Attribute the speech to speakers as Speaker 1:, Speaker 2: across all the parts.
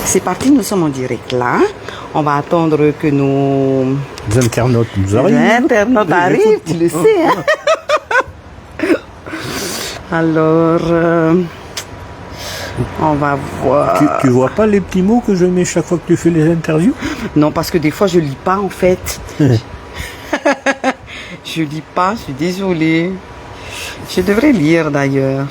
Speaker 1: C'est parti, nous sommes en direct là. On va attendre que nos
Speaker 2: internautes nous arrivent.
Speaker 1: Les internautes arrivent, tu le sais. Hein? Alors, on va voir.
Speaker 2: Tu vois pas les petits mots que je mets chaque fois que tu fais les interviews?
Speaker 1: Non, parce que des fois, je lis pas en fait. Je lis pas, je suis désolée. Je devrais lire d'ailleurs.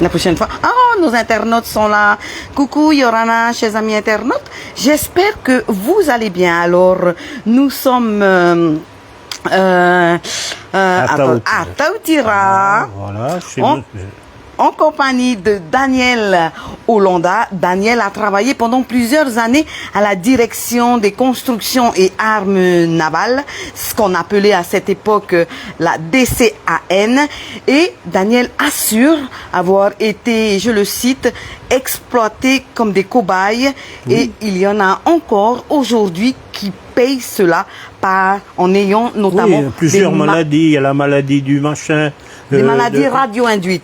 Speaker 1: La prochaine fois. Oh, nos internautes sont là. Coucou Yorana, chers amis internautes. J'espère que vous allez bien. Alors, nous sommes à Taoutira.
Speaker 2: Voilà,
Speaker 1: En compagnie de Daniel Hollanda. Daniel a travaillé pendant plusieurs années à la direction des constructions et armes navales, ce qu'on appelait à cette époque la DCAN. Et Daniel assure avoir été, je le cite, exploité comme des cobayes. Oui. Et il y en a encore aujourd'hui qui payent cela en ayant notamment
Speaker 2: plusieurs maladies. Il y a la maladie du machin.
Speaker 1: Des maladies radio-induites.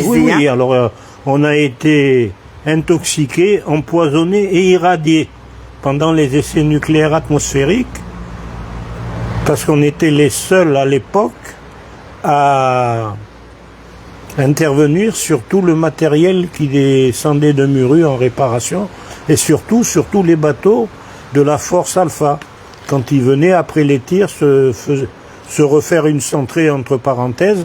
Speaker 2: Oui, alors on a été intoxiqué, empoisonné et irradié pendant les essais nucléaires atmosphériques, parce qu'on était les seuls à l'époque à intervenir sur tout le matériel qui descendait de Muru en réparation, et surtout les bateaux de la Force Alpha, quand ils venaient après les tirs se refaire une centrée entre parenthèses.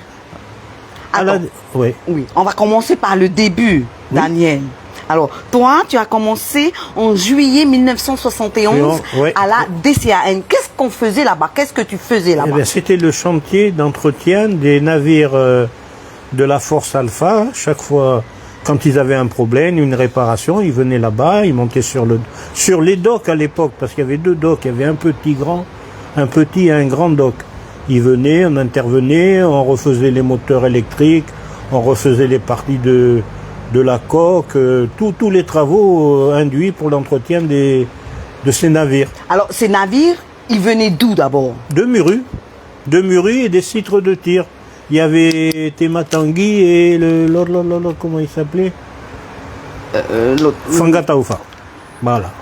Speaker 1: Oui, on va commencer par le début, Daniel. Oui. Alors, toi, tu as commencé en juillet 1971 à la DCAN. Qu'est-ce qu'on faisait là-bas? Qu'est-ce que tu faisais là-bas?
Speaker 2: C'était le chantier d'entretien des navires de la Force Alpha. Chaque fois, quand ils avaient un problème, une réparation, ils venaient là-bas, ils montaient sur les docks à l'époque, parce qu'il y avait deux docks. Il y avait un petit et un grand dock. Ils venaient, on intervenait, on refaisait les moteurs électriques, on refaisait les parties de la coque, tous les travaux induits pour l'entretien de ces navires.
Speaker 1: Alors, ces navires, ils venaient d'où d'abord?
Speaker 2: De Muru et des citres de tir. Il y avait Tematangui et l'autre, comment il s'appelait? Fangataufa. Voilà.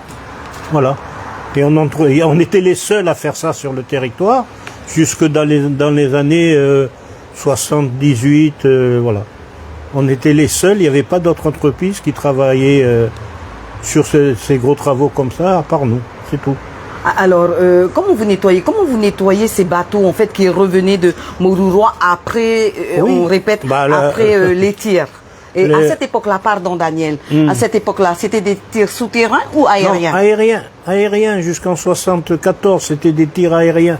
Speaker 2: Et on était les seuls à faire ça sur le territoire. Jusque dans les années 78, voilà. On était les seuls, il n'y avait pas d'autres entreprises qui travaillaient sur ces gros travaux comme ça, à part nous, c'est tout.
Speaker 1: Alors, comment vous nettoyez ces bateaux, en fait, qui revenaient de Moruroa après, on répète, après les tirs? Et à cette époque-là, pardon Daniel, à cette époque-là, c'était des tirs souterrains ou aériens?
Speaker 2: Non, aériens, jusqu'en 74, c'était des tirs aériens.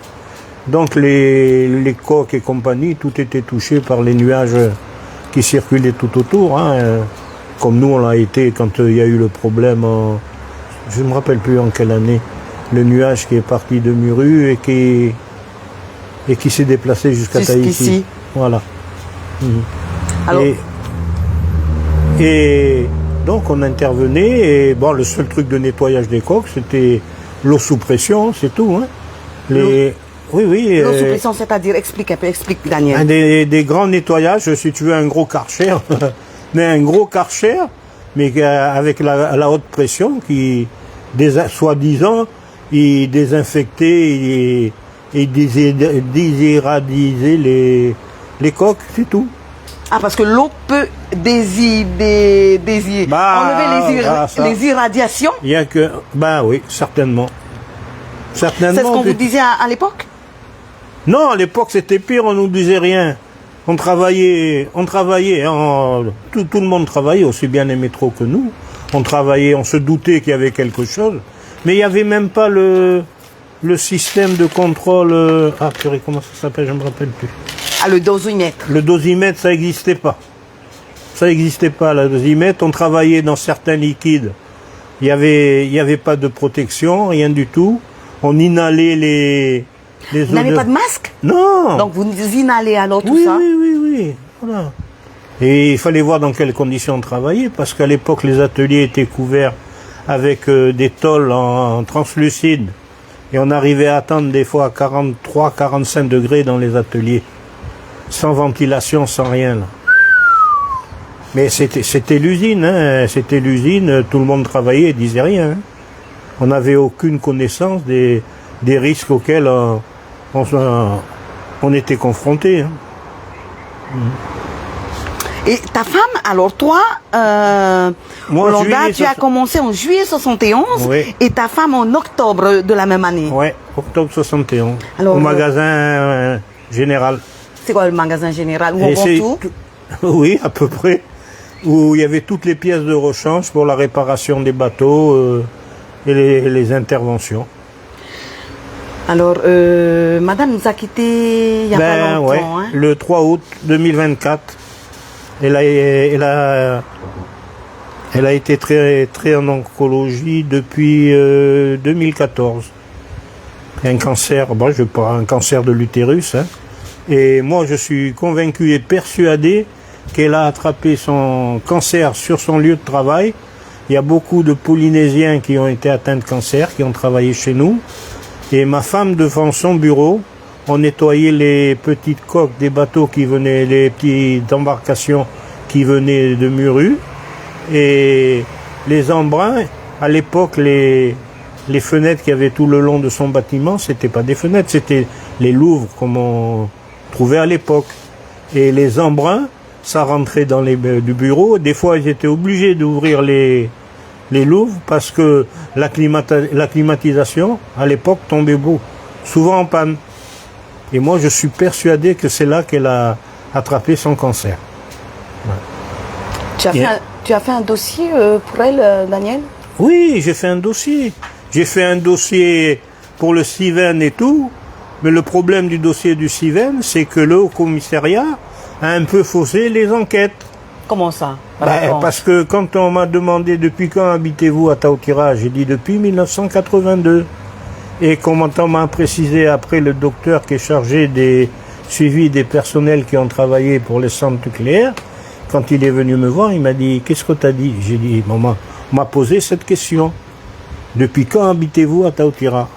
Speaker 2: Donc les coques et compagnie, tout était touché par les nuages qui circulaient tout autour, hein, comme nous on l'a été quand il y a eu le problème, je ne me rappelle plus en quelle année, le nuage qui est parti de Muru et qui s'est déplacé jusqu'à Tahiti. Voilà. Alors... Et donc on intervenait, et bon, le seul truc de nettoyage des coques, c'était l'eau sous pression, c'est tout. Hein. Oui.
Speaker 1: L'eau sous pression, c'est-à-dire, explique Daniel.
Speaker 2: Des grands nettoyages, si tu veux, un gros karcher, mais avec la haute pression qui, soi-disant, il désinfectait et désiradiser les coques, c'est tout.
Speaker 1: Ah, parce que l'eau peut enlever les irradiations?
Speaker 2: Il y a que, oui, certainement.
Speaker 1: C'est ce qu'on vous disait à l'époque?
Speaker 2: Non, à l'époque c'était pire, on nous disait rien. On travaillait, tout le monde travaillait, aussi bien les métros que nous. On travaillait, on se doutait qu'il y avait quelque chose, mais il n'y avait même pas le système de contrôle. Ah purée, comment ça s'appelle, je ne me rappelle plus.
Speaker 1: Ah, le dosimètre.
Speaker 2: Le dosimètre, ça n'existait pas. Le dosimètre. On travaillait dans certains liquides. Il y avait pas de protection, rien du tout. On inhalait les
Speaker 1: Vous n'avez pas de masque?
Speaker 2: Non.
Speaker 1: Donc vous inhalez alors tout ça?
Speaker 2: Oui. Voilà. Et il fallait voir dans quelles conditions on travaillait, parce qu'à l'époque, les ateliers étaient couverts avec des tôles en translucide. Et on arrivait à atteindre des fois à 43, 45 degrés dans les ateliers. Sans ventilation, sans rien. Là. Mais c'était l'usine, hein. C'était l'usine, tout le monde travaillait et disait rien. Hein. On n'avait aucune connaissance des risques auxquels on était confrontés. Hein.
Speaker 1: Et ta femme, alors toi,
Speaker 2: Moi,
Speaker 1: Rolanda, tu as
Speaker 2: 60
Speaker 1: commencé en juillet 71
Speaker 2: Oui.
Speaker 1: et ta femme en octobre de la même année.
Speaker 2: Ouais, octobre 71.
Speaker 1: Alors,
Speaker 2: au magasin général.
Speaker 1: C'est quoi le magasin général où on
Speaker 2: Et
Speaker 1: vend
Speaker 2: c'est
Speaker 1: tout?
Speaker 2: Oui, à peu près. Où il y avait toutes les pièces de rechange pour la réparation des bateaux et les interventions.
Speaker 1: Alors, madame nous a quittés il n'y a pas longtemps.
Speaker 2: Ouais,
Speaker 1: Hein?
Speaker 2: le 3 août 2024. Elle a été très en oncologie depuis 2014. Un cancer, bon, je parle un cancer de l'utérus. Hein. Et moi, je suis convaincu et persuadé qu'elle a attrapé son cancer sur son lieu de travail. Il y a beaucoup de Polynésiens qui ont été atteints de cancer, qui ont travaillé chez nous. Et ma femme, devant son bureau, on nettoyait les petites coques des bateaux qui venaient, les petites embarcations qui venaient de Muru. Et les embruns, à l'époque, les fenêtres qu'il y avait tout le long de son bâtiment, c'était pas des fenêtres, c'était les louvres comme on trouvait à l'époque. Et les embruns, ça rentrait dans du bureau. Des fois, ils étaient obligés d'ouvrir les louvres parce que la climatisation, à l'époque, tombait souvent en panne. Et moi, je suis persuadé que c'est là qu'elle a attrapé son cancer. Ouais.
Speaker 1: Tu as fait un dossier pour elle, Daniel?
Speaker 2: Oui, j'ai fait un dossier. J'ai fait un dossier pour le Civen et tout. Mais le problème du dossier du Civen, c'est que le Haut-Commissariat a un peu faussé les enquêtes.
Speaker 1: Comment ça?
Speaker 2: Parce que quand on m'a demandé depuis quand habitez-vous à Taoutira, j'ai dit depuis 1982. Et comme on m'a précisé après, le docteur qui est chargé des suivis des personnels qui ont travaillé pour les centres nucléaires, quand il est venu me voir, il m'a dit « Qu'est-ce que tu as dit ?» J'ai dit « Maman, on m'a posé cette question. Depuis quand habitez-vous à Taoutira ?»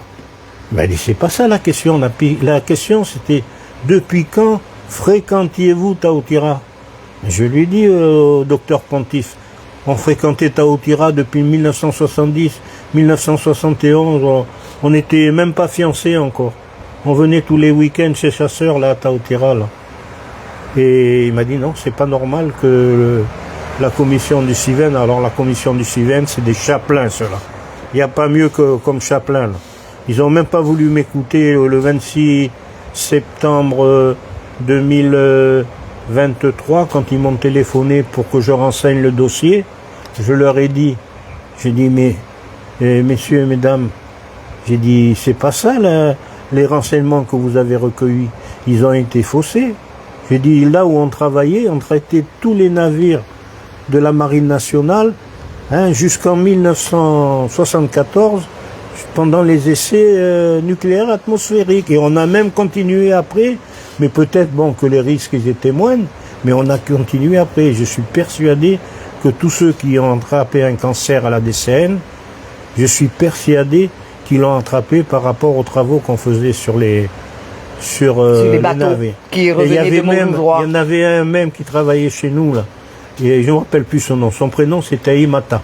Speaker 2: Il m'a dit « C'est pas ça la question. La question c'était « Depuis quand fréquentiez-vous Taoutira ?» Je lui ai dit au docteur Pontif, on fréquentait Taoutira depuis 1970, 1971, on n'était même pas fiancés encore. On venait tous les week-ends chez Chasseurs, là, à Taoutira, là. Et il m'a dit non, c'est pas normal que la commission du Civen, alors la commission du Civen, c'est des chapelains, ceux-là. Il n'y a pas mieux que comme chapelain, là. Ils n'ont même pas voulu m'écouter le 26 septembre 2023, quand ils m'ont téléphoné pour que je renseigne le dossier. Je leur ai dit, j'ai dit, mais messieurs et mesdames, j'ai dit, c'est pas ça là, les renseignements que vous avez recueillis, ils ont été faussés. J'ai dit, là où on travaillait, on traitait tous les navires de la Marine nationale jusqu'en 1974, pendant les essais nucléaires atmosphériques. Et on a même continué après, mais peut-être bon que les risques étaient moindres, mais on a continué après. Je suis persuadé que tous ceux qui ont attrapé un cancer à la DCN, je suis persuadé qu'ils l'ont attrapé par rapport aux travaux qu'on faisait sur les
Speaker 1: bateaux
Speaker 2: navires.
Speaker 1: Qui revenaient de mon droit.
Speaker 2: Il y en avait un même qui travaillait chez nous, là. Et je ne me rappelle plus son nom. Son prénom, c'était Imata.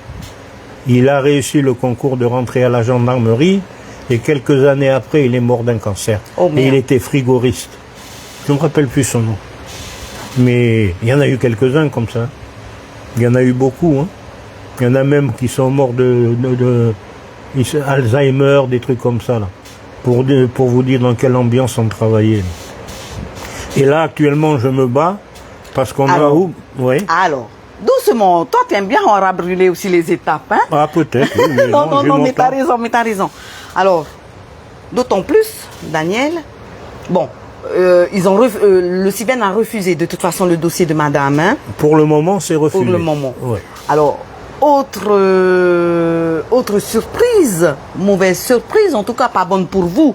Speaker 2: Il a réussi le concours de rentrer à la gendarmerie et quelques années après, il est mort d'un cancer.
Speaker 1: Oh,
Speaker 2: et il était frigoriste. Je ne me rappelle plus son nom. Mais il y en a eu quelques-uns comme ça. Il y en a eu beaucoup. Hein. Il y en a même qui sont morts de Alzheimer, des trucs comme ça, là. Pour vous dire dans quelle ambiance on travaillait. Et là, actuellement, je me bats parce qu'on a où? Oui.
Speaker 1: Alors, doucement. Toi, tu aimes bien, on aura brûlé aussi les étapes, hein?
Speaker 2: Ah, peut-être. Oui, mais
Speaker 1: non, mais t'as raison, Alors, d'autant plus, Daniel, bon, le Civen a refusé de toute façon le dossier de madame, hein?
Speaker 2: Pour le moment, c'est refusé.
Speaker 1: Pour le moment.
Speaker 2: Ouais.
Speaker 1: Alors, autre surprise, mauvaise surprise, en tout cas pas bonne pour vous,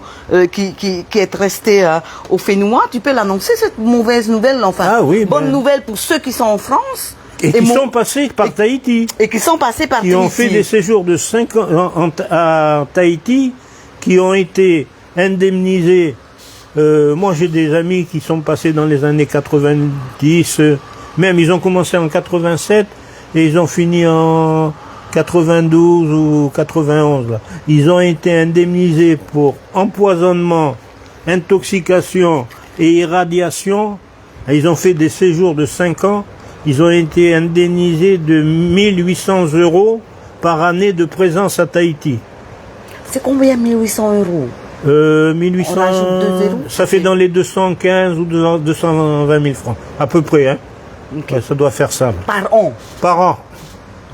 Speaker 1: qui êtes resté au Fénois, tu peux l'annoncer cette mauvaise nouvelle, enfin, bonne nouvelle pour ceux qui sont en France.
Speaker 2: Et qui sont passés par Tahiti.
Speaker 1: Et qui sont passés par Tahiti.
Speaker 2: Qui ont fait des séjours de 5 ans à Tahiti, qui ont été indemnisés. Moi, j'ai des amis qui sont passés dans les années 90, Même, ils ont commencé en 87 et ils ont fini en 92 ou 91. Là. Ils ont été indemnisés pour empoisonnement, intoxication et irradiation. Ils ont fait des séjours de 5 ans. Ils ont été indemnisés de 1800 € par année de présence à Tahiti.
Speaker 1: C'est combien 1800 €?
Speaker 2: 1800,
Speaker 1: On rajoute 2 zéros.
Speaker 2: ça fait dans les 215 ou 220 000 francs, à peu près. Hein.
Speaker 1: Ok.
Speaker 2: Ouais, ça doit faire ça.
Speaker 1: Par an.
Speaker 2: Par an.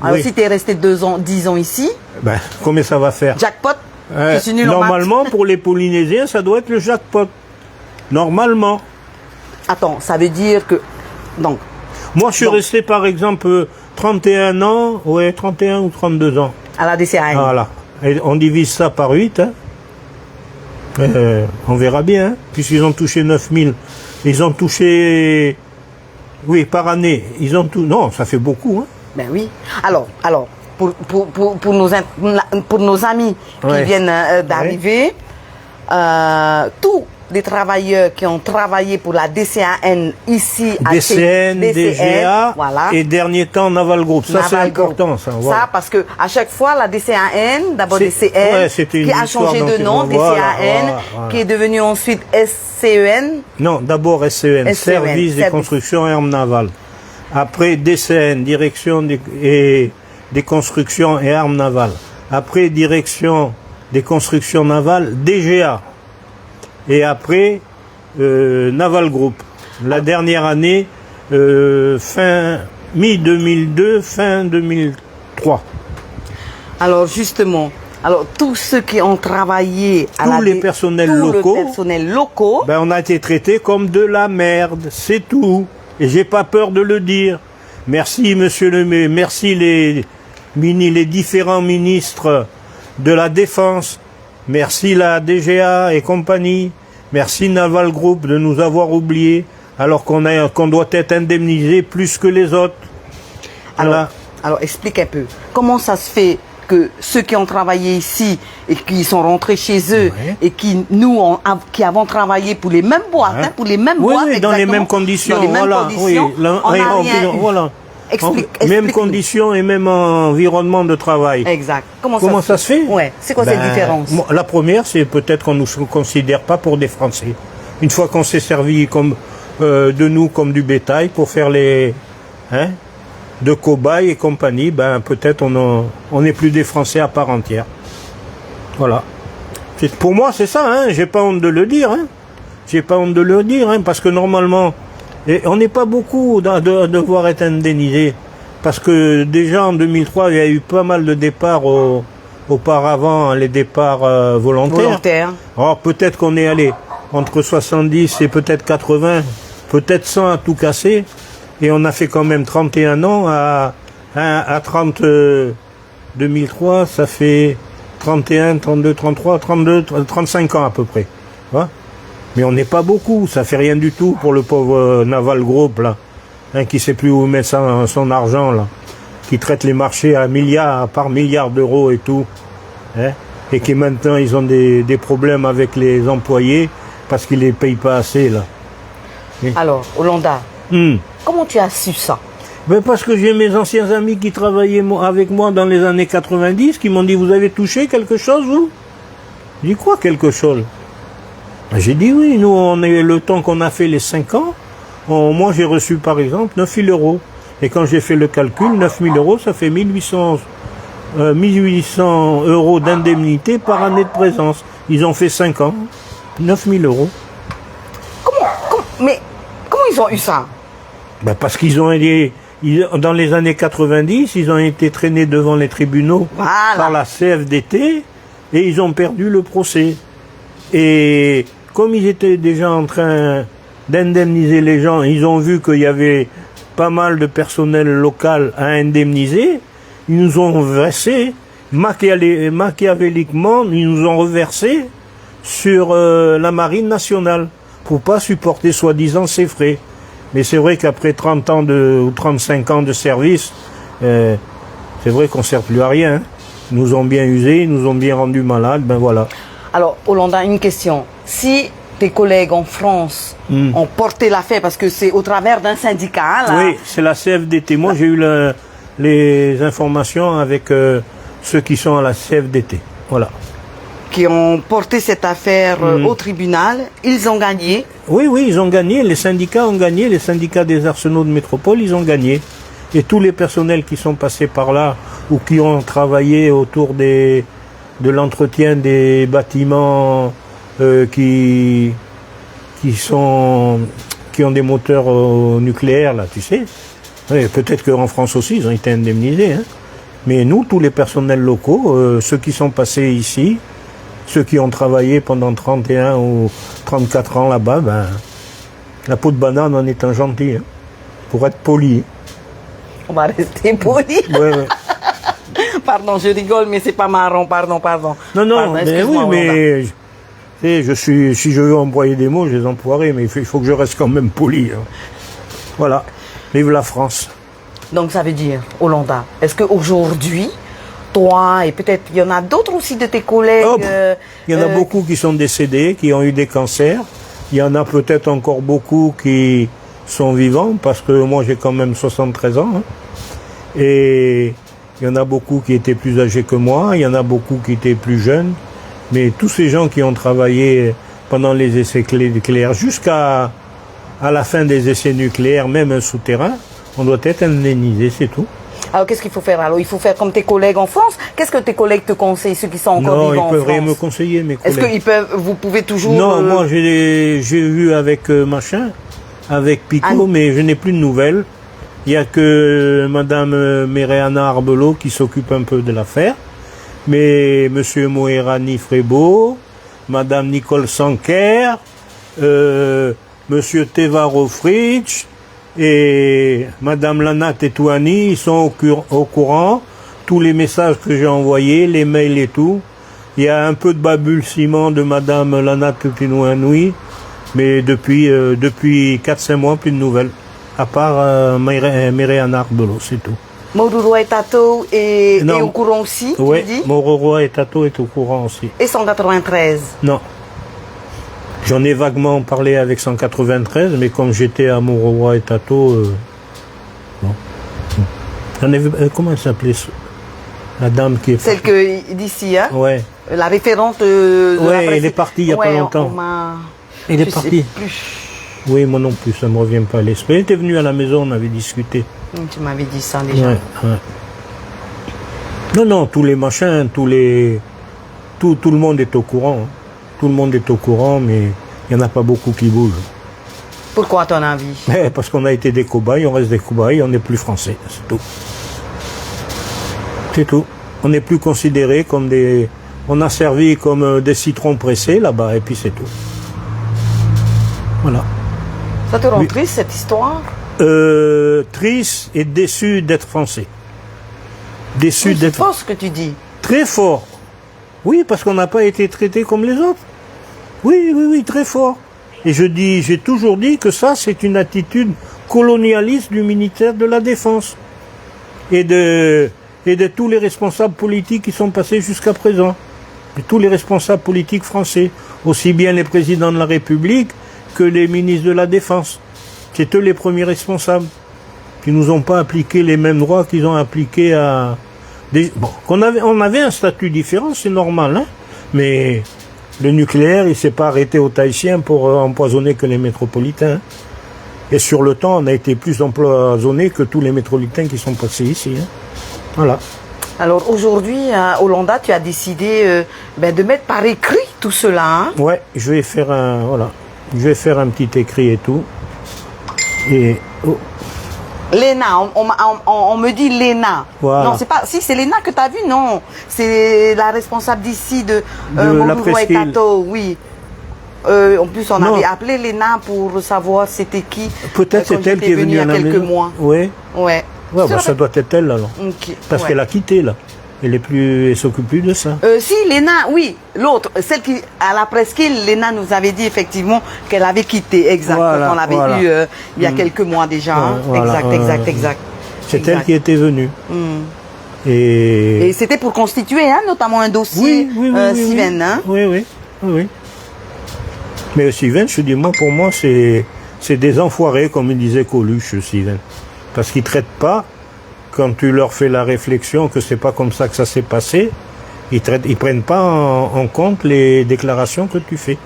Speaker 1: Alors
Speaker 2: Oui.
Speaker 1: si tu es resté 2 ans, 10 ans ici,
Speaker 2: Ben, combien ça va faire?
Speaker 1: jackpot,
Speaker 2: Ouais,
Speaker 1: je suis nul en maths.
Speaker 2: normalement, pour les Polynésiens, ça doit être le jackpot. Normalement.
Speaker 1: Attends, ça veut dire que... Donc,
Speaker 2: Moi, je suis
Speaker 1: Donc-
Speaker 2: resté, par exemple, 31 ans, ouais, 31 ou 32 ans.
Speaker 1: à la DCAN.
Speaker 2: Voilà. Et on divise ça par 8. Hein. On verra bien, hein, puisqu'ils ont touché 9 000. Ils ont touché... Oui, par année. Ils ont tout... Non, ça fait beaucoup. Hein.
Speaker 1: Ben oui. Alors pour nos amis qui
Speaker 2: Ouais.
Speaker 1: viennent d'arriver, tous les travailleurs qui ont travaillé pour la DCAN ici à
Speaker 2: DCN, DGA
Speaker 1: voilà.
Speaker 2: et dernier temps Naval Group. Ça, c'est
Speaker 1: Naval Group.
Speaker 2: important. Ça, voilà.
Speaker 1: Ça, parce que à chaque fois, la DCAN, d'abord
Speaker 2: C'est-
Speaker 1: DCN,
Speaker 2: ouais, c'était
Speaker 1: qui
Speaker 2: une
Speaker 1: a
Speaker 2: histoire
Speaker 1: changé de
Speaker 2: dont-
Speaker 1: nom,
Speaker 2: voilà,
Speaker 1: DCAN,
Speaker 2: voilà.
Speaker 1: qui est devenu ensuite SCEN.
Speaker 2: Non, d'abord SCN, Service des constructions et armes navales. Après DCN, Direction des constructions et armes navales. Après Direction des constructions navales, DGA. Et après Naval Group. La dernière année, fin mi-2002, fin 2003.
Speaker 1: Alors justement, alors tous ceux qui ont travaillé à
Speaker 2: Tous les personnels locaux, Ben, on a été traités comme de la merde, c'est tout. Et j'ai pas peur de le dire. Merci, monsieur le maire. Merci les différents ministres de la Défense. Merci la DGA et compagnie. Merci Naval Group de nous avoir oubliés, alors qu'on doit être indemnisé plus que les autres. Voilà.
Speaker 1: Alors explique un peu, comment ça se fait que ceux qui ont travaillé ici et qui sont rentrés chez eux
Speaker 2: Ouais.
Speaker 1: et qui qui avons travaillé pour les mêmes boîtes,
Speaker 2: Ouais.
Speaker 1: hein, pour les mêmes
Speaker 2: Oui,
Speaker 1: boîtes,
Speaker 2: oui, dans les
Speaker 1: exactement,
Speaker 2: mêmes conditions.
Speaker 1: dans les mêmes
Speaker 2: Voilà,
Speaker 1: conditions,
Speaker 2: oui, là,
Speaker 1: on
Speaker 2: oui,
Speaker 1: n'a rien eu.
Speaker 2: voilà. Même
Speaker 1: Explique-nous.
Speaker 2: conditions et même environnement de travail.
Speaker 1: Exact.
Speaker 2: Comment ça se fait?
Speaker 1: Ouais. C'est quoi cette
Speaker 2: Ben,
Speaker 1: différence?
Speaker 2: La première, c'est peut-être qu'on ne nous considère pas pour des Français. Une fois qu'on s'est servi comme de nous comme du bétail pour faire les de cobayes et compagnie, ben peut-être on n'est plus des Français à part entière. Voilà. Pour moi, c'est ça. Hein. J'ai pas honte de le dire. Hein. J'ai pas honte de le dire, hein, parce que normalement, et on n'est pas beaucoup de devoir être indemnisé. Parce que déjà en 2003, il y a eu pas mal de départs auparavant, les départs volontaires. Alors peut-être qu'on est allé entre 70 et peut-être 80, peut-être 100 à tout casser. Et on a fait quand même 31 ans à 30, 2003, ça fait 31, 32, 33, 32, 35 ans à peu près. Hein. Mais on n'est pas beaucoup, ça fait rien du tout pour le pauvre Naval Group là, hein, qui sait plus où mettre son argent là, qui traite les marchés à par milliards d'euros et tout, hein, et qui maintenant ils ont des problèmes avec les employés parce qu'ils les payent pas assez là.
Speaker 1: Alors, Olanda, comment tu as su ça?
Speaker 2: Ben parce que j'ai mes anciens amis qui travaillaient avec moi dans les années 90 qui m'ont dit: vous avez touché quelque chose vous? J'ai dit: quoi quelque chose? J'ai dit: oui, nous on a eu le temps qu'on a fait les 5 ans, moi j'ai reçu par exemple 9 000 euros. Et quand j'ai fait le calcul, 9 000 euros ça fait 1800 euros d'indemnité par année de présence. Ils ont fait 5 ans, 9 000 euros.
Speaker 1: Mais comment ils ont eu ça?
Speaker 2: Ben parce qu'ils ont été, dans les années 90, ils ont été traînés devant les tribunaux par la CFDT et ils ont perdu le procès. Et comme ils étaient déjà en train d'indemniser les gens, ils ont vu qu'il y avait pas mal de personnel local à indemniser, ils nous ont versé, machiavéliquement, ils nous ont reversé sur la Marine nationale pour pas supporter soi-disant ces frais. Mais c'est vrai qu'après 30 ans ou 35 ans de service, c'est vrai qu'on ne sert plus à rien. Hein. Ils nous ont bien usés, ils nous ont bien rendus malades, ben voilà.
Speaker 1: Alors, Olanda, une question. Si tes collègues en France ont porté l'affaire parce que c'est au travers d'un syndicat. Là.
Speaker 2: Oui, c'est la CFDT. Moi, j'ai eu les informations avec ceux qui sont à la CFDT. Voilà.
Speaker 1: Qui ont porté cette affaire au tribunal. Ils ont gagné.
Speaker 2: Oui, ils ont gagné. Les syndicats ont gagné. Les syndicats des arsenaux de métropole, ils ont gagné. Et tous les personnels qui sont passés par là ou qui ont travaillé autour de l'entretien des bâtiments qui ont des moteurs nucléaires, là, tu sais. Oui, peut-être qu'en France aussi, ils ont été indemnisés. Hein. Mais nous, tous les personnels locaux, ceux qui sont passés ici, ceux qui ont travaillé pendant 31 ou 34 ans là-bas, ben, la peau de banane en est un gentil, hein, pour être poli.
Speaker 1: On va rester poli.
Speaker 2: Ouais.
Speaker 1: Pardon, je rigole, mais c'est pas marrant, pardon.
Speaker 2: Non,
Speaker 1: Pardon,
Speaker 2: mais oui, mais si je veux employer des mots, je les emploierai, mais il faut que je reste quand même poli. Hein. Voilà. Vive la France.
Speaker 1: Donc ça veut dire, Olanda, est-ce qu'aujourd'hui, toi, et peut-être il y en a d'autres aussi de tes collègues...
Speaker 2: il y en a beaucoup qui sont décédés, qui ont eu des cancers. Il y en a peut-être encore beaucoup qui sont vivants, parce que moi j'ai quand même 73 ans. Hein. Et il y en a beaucoup qui étaient plus âgés que moi, il y en a beaucoup qui étaient plus jeunes. Mais tous ces gens qui ont travaillé pendant les essais nucléaires, jusqu'à la fin des essais nucléaires, même un souterrain, on doit être indemnisé, c'est tout.
Speaker 1: Alors qu'est-ce qu'il faut faire? Alors il faut faire comme tes collègues en France. Qu'est-ce que tes collègues te conseillent, ceux qui sont encore vivants en France?
Speaker 2: Non, ils peuvent rien me conseiller, mes collègues.
Speaker 1: Est-ce que vous pouvez toujours...
Speaker 2: Non, moi j'ai vu avec avec Picot, mais je n'ai plus de nouvelles. Il n'y a que Madame Méréana Arbelot qui s'occupe un peu de l'affaire. Mais Monsieur Moerani Frébeau, Madame Nicole Sanker, Monsieur Tevaro Fritsch et Madame Lana Tetouani, ils sont au courant. Tous les messages que j'ai envoyés, les mails et tout. Il y a un peu de balbutiement de Madame Lana Tetouani, mais depuis 4-5 mois, plus de nouvelles. À part Méréana Arbelot, c'est tout.
Speaker 1: Mororoa et Tato est au courant aussi,
Speaker 2: oui,
Speaker 1: tu dis?
Speaker 2: Mororoa et Tato est au courant aussi.
Speaker 1: Et 193?
Speaker 2: Non. J'en ai vaguement parlé avec 193, mais comme j'étais à Mororoa et Tato, non. J'en ai vu, comment elle s'appelait, la dame qui est...
Speaker 1: Celle que d'ici, hein?
Speaker 2: Ouais.
Speaker 1: La référente de la presse.
Speaker 2: Elle est partie il n'y a pas longtemps. Elle est partie. Oui, moi non plus, ça ne me revient pas à l'esprit. Elle était venue à la maison, on avait discuté.
Speaker 1: Tu m'avais dit ça déjà.
Speaker 2: Ouais. Non, tous les machins, tout le monde est au courant. Hein. Tout le monde est au courant, mais il n'y en a pas beaucoup qui bougent.
Speaker 1: Pourquoi, à ton avis?
Speaker 2: Parce qu'on a été des cobayes, on reste des cobayes, on n'est plus français, c'est tout. C'est tout. On n'est plus considérés comme des... On a servi comme des citrons pressés là-bas, et puis c'est tout. Voilà.
Speaker 1: Ça te rend triste, cette histoire?
Speaker 2: Triste et déçu d'être français. Déçu d'être...
Speaker 1: C'est fort ce que tu dis.
Speaker 2: Très fort. Oui, parce qu'on n'a pas été traité comme les autres. Oui, très fort. Et j'ai toujours dit que ça, c'est une attitude colonialiste du ministère de la Défense. Et de tous les responsables politiques qui sont passés jusqu'à présent. Et tous les responsables politiques français. Aussi bien les présidents de la République que les ministres de la Défense. C'est eux les premiers responsables. Qui nous ont pas appliqué les mêmes droits qu'ils ont appliqués à... on avait un statut différent, c'est normal, hein, mais le nucléaire, il ne s'est pas arrêté aux Tahitiens pour empoisonner que les métropolitains. Et sur le temps, on a été plus empoisonnés que tous les métropolitains qui sont passés ici. Hein. Voilà.
Speaker 1: Alors aujourd'hui, à Olanda, tu as décidé de mettre par écrit tout cela. Hein?
Speaker 2: Ouais, je vais faire un petit écrit et tout. Et... Oh.
Speaker 1: Léna, on me dit Léna.
Speaker 2: Voilà.
Speaker 1: Non, c'est pas. Si, c'est Léna que tu as vu, non. C'est la responsable d'ici de Mororoa et Tato, oui. En plus, on avait appelé Léna pour savoir c'était qui.
Speaker 2: Peut-être c'est elle qui est venue
Speaker 1: il y a quelques mois.
Speaker 2: Oui.
Speaker 1: Ouais.
Speaker 2: Ça doit être elle alors.
Speaker 1: Okay.
Speaker 2: Parce qu'elle a quitté là. Elle s'occupe plus de ça.
Speaker 1: Si, Léna, oui. L'autre, celle qui, à la presqu'île, Léna nous avait dit effectivement qu'elle avait quitté. Exact.
Speaker 2: Voilà,
Speaker 1: on l'avait eu il y a quelques mois déjà. Hein.
Speaker 2: Voilà,
Speaker 1: Exact.
Speaker 2: C'est elle qui était venue. Et
Speaker 1: c'était pour constituer, hein, notamment un dossier
Speaker 2: oui,
Speaker 1: Siven. Hein.
Speaker 2: Oui. Mais Steven, je te dis, moi, pour moi, c'est des enfoirés, comme il disait Coluche, Steven. Parce qu'ils ne traitent pas, quand tu leur fais la réflexion que c'est pas comme ça que ça s'est passé, ils prennent pas en compte les déclarations que tu fais.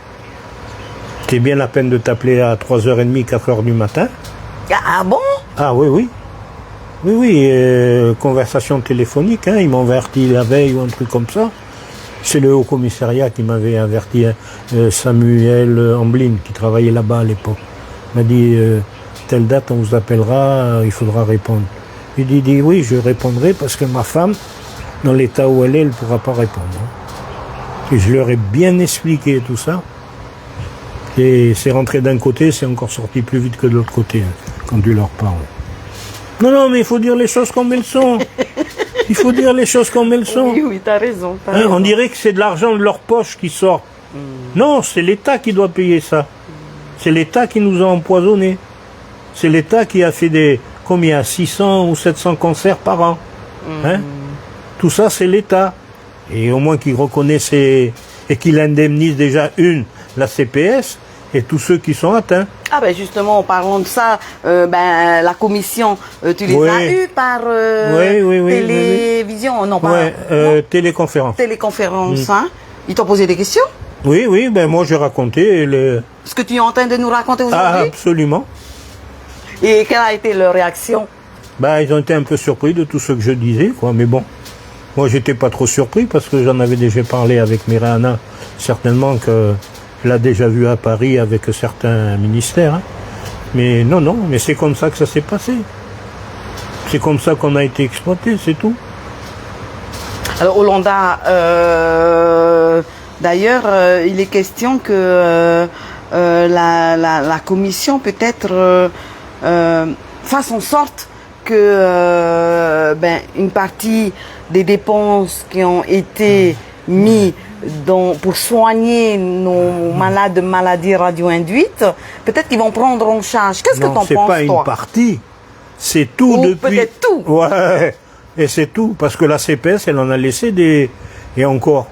Speaker 2: C'est bien la peine de t'appeler à 3h30, 4h du matin.
Speaker 1: Ah bon?
Speaker 2: Ah oui, oui. Oui, oui, conversation téléphonique, hein, ils m'ont averti la veille ou un truc comme ça. C'est le haut commissariat qui m'avait averti, Samuel Amblin, qui travaillait là-bas à l'époque. Il m'a dit, telle date on vous appellera, il faudra répondre. Il dit oui, je répondrai parce que ma femme, dans l'état où elle ne pourra pas répondre. Et je leur ai bien expliqué tout ça. Et c'est rentré d'un côté, c'est encore sorti plus vite que de l'autre côté, hein, quand tu leur parles. Non, mais il faut dire les choses comme elles sont. Il faut dire les choses comme elles sont.
Speaker 1: Oui, t'as raison.
Speaker 2: Hein, on dirait que c'est de l'argent de leur poche qui sort. Non, c'est l'État qui doit payer ça. C'est l'État qui nous a empoisonnés. C'est l'État qui a fait combien, 600 ou 700 concerts par an. Hein? Tout ça, c'est l'État. Et au moins qu'il reconnaisse et qu'il indemnise déjà la CPS, et tous ceux qui sont atteints.
Speaker 1: Ah ben justement, en parlant de ça, la commission, tu les as eus par télévision, non pas
Speaker 2: téléconférence.
Speaker 1: Téléconférence, hein. Ils t'ont posé des questions?
Speaker 2: Oui, ben moi j'ai raconté
Speaker 1: ce que tu es en train de nous raconter aujourd'hui?
Speaker 2: Ah, absolument.
Speaker 1: Et quelle a été leur réaction?
Speaker 2: Ben, ils ont été un peu surpris de tout ce que je disais, quoi, mais bon. Moi j'étais pas trop surpris parce que j'en avais déjà parlé avec Myriana, certainement que l'a déjà vu à Paris avec certains ministères. Hein. Mais non, mais c'est comme ça que ça s'est passé. C'est comme ça qu'on a été exploité, c'est tout.
Speaker 1: Alors, Olanda, d'ailleurs, il est question que la commission peut-être fasse en sorte que une partie des dépenses qui ont été mises pour soigner nos malades de maladies radio-induites, peut-être qu'ils vont prendre en charge. Qu'est-ce que t'en penses, toi?
Speaker 2: Non, c'est pas une partie. C'est tout
Speaker 1: ou
Speaker 2: depuis...
Speaker 1: peut-être tout.
Speaker 2: Ouais, et c'est tout. Parce que la CPS, elle en a laissé Et encore,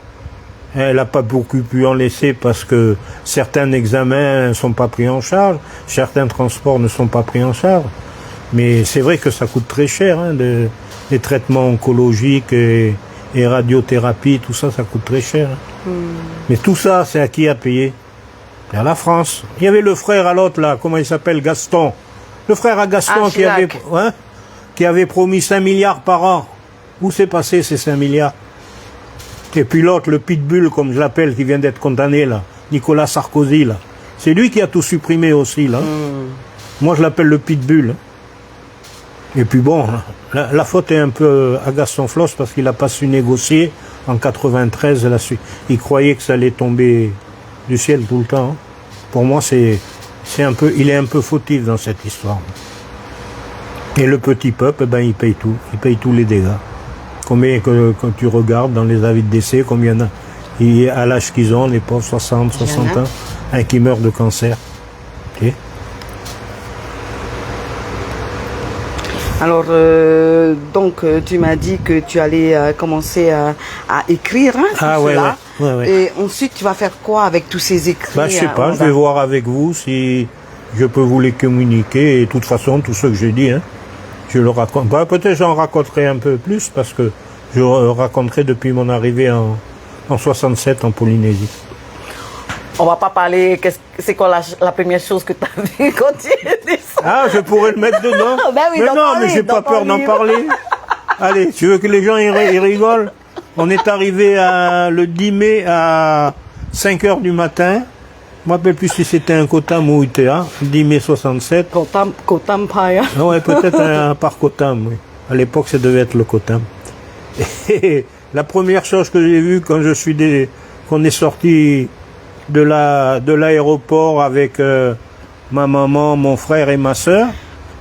Speaker 2: elle n'a pas beaucoup pu en laisser parce que certains examens ne sont pas pris en charge, certains transports ne sont pas pris en charge. Mais c'est vrai que ça coûte très cher, hein, les traitements oncologiques et radiothérapie, tout ça, ça coûte très cher. Mais tout ça, c'est à qui à payer? À la France. Il y avait le frère à l'autre, là, comment il s'appelle, Gaston. Le frère à Gaston qui avait promis 5 milliards par an. Où s'est passé ces 5 milliards? Et puis l'autre, le pitbull, comme je l'appelle, qui vient d'être condamné, là, Nicolas Sarkozy, là. C'est lui qui a tout supprimé aussi, là. Moi, je l'appelle le pitbull. Et puis bon, la faute est un peu à Gaston Flosse parce qu'il n'a pas su négocier en 93 la suite. Il croyait que ça allait tomber du ciel tout le temps. Hein. Pour moi, il est un peu fautif dans cette histoire. Et le petit peuple, il paye tout. Il paye tous les dégâts. Combien quand tu regardes dans les avis de décès, combien il y en a à l'âge qu'ils ont, les pauvres, 60 ans, un qui meurt de cancer. Okay.
Speaker 1: Alors, donc, tu m'as dit que tu allais commencer à écrire cela.
Speaker 2: Ouais.
Speaker 1: Et ensuite, tu vas faire quoi avec tous ces écrits?
Speaker 2: Je sais pas, je vais voir avec vous si je peux vous les communiquer. Et de toute façon, tout ce que j'ai dit, hein, je le raconte. Peut-être j'en raconterai un peu plus parce que je raconterai depuis mon arrivée en 67 en Polynésie.
Speaker 1: On va pas parler, c'est quoi la première chose que tu as vue quand tu étais ça?
Speaker 2: Ah, je pourrais le mettre dedans.
Speaker 1: Oui,
Speaker 2: mais non, mais j'ai pas peur d'en parler. Allez, tu veux que les gens ils rigolent? On est arrivé le 10 mai à 5h du matin. Je ne me rappelle plus si c'était un Kotam ou UTA, 10 mai 67.
Speaker 1: Kotam Paya.
Speaker 2: Ouais, peut-être un par Kotam, oui. À l'époque, ça devait être le Kotam. Et la première chose que j'ai vue quand qu'on est sorti de l'aéroport avec ma maman, mon frère et ma soeur,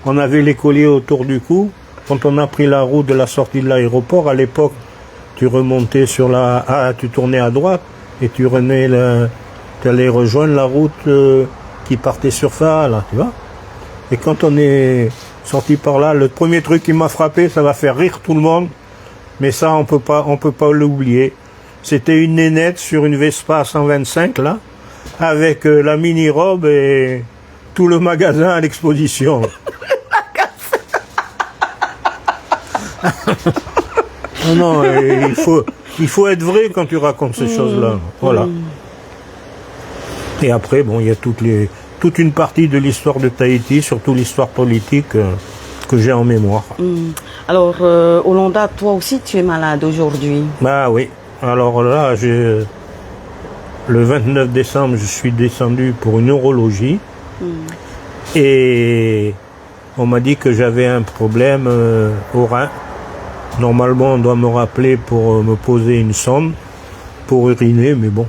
Speaker 2: on avait les colliers autour du cou. Quand on a pris la route de la sortie de l'aéroport, à l'époque, tu remontais tu tournais à droite et tu allais rejoindre la route qui partait sur Faa, là, tu vois. Et quand on est sorti par là, le premier truc qui m'a frappé, ça va faire rire tout le monde, mais ça, on peut pas l'oublier. C'était une nénette sur une Vespa 125, là, avec la mini-robe et tout le magasin à l'exposition. Non, il faut être vrai quand tu racontes ces choses-là. Voilà. Et après, bon, il y a toute une partie de l'histoire de Tahiti, surtout l'histoire politique, que j'ai en mémoire.
Speaker 1: Alors, Olonda, toi aussi, tu es malade aujourd'hui.
Speaker 2: Bah oui. Alors là, le 29 décembre, je suis descendu pour une neurologie. Et on m'a dit que j'avais un problème au rein. Normalement, on doit me rappeler pour me poser une sonde pour uriner, mais bon.